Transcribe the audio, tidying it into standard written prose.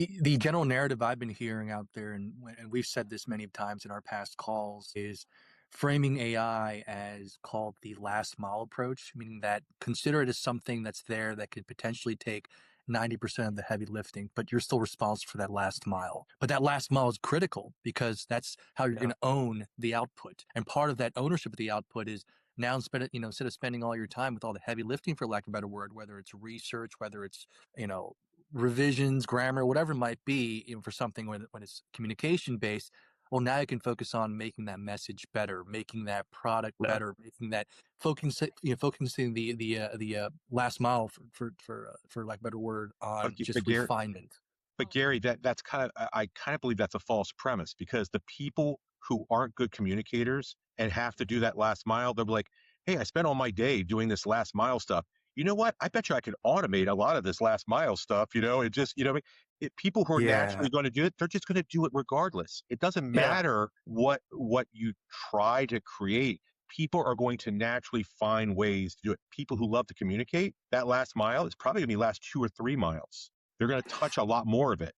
The general narrative I've been hearing out there, and we've said this many times in our past calls, is framing AI as called the last mile approach, meaning that consider it as something that's there that could potentially take 90% of the heavy lifting, but you're still responsible for that last mile. But that last mile is critical because that's how you're going Yeah. to own the output. And part of that ownership of the output is now instead of spending all your time with all the heavy lifting, for lack of a better word, whether it's research, whether it's, you know, revisions, grammar, whatever it might be, for something when it's communication based. Well, now you can focus on making that message better, making that product Yeah. better, making that focusing the last mile for lack of a better word But, on G- but just Gary, refinement. but Gary, that's kind of I kind of believe that's a false premise because the people who aren't good communicators and have to do that last mile, they'll be like, "Hey, I spent all my day doing this last mile stuff. You know what? I bet you I could automate a lot of this last mile stuff. It just people who are Yeah, naturally going to do it, they're just going to do it regardless. It doesn't yeah, matter what you try to create. People are going to naturally find ways to do it. People who love to communicate, that last mile is probably going to be last 2 or 3 miles. They're going to touch a lot more of it.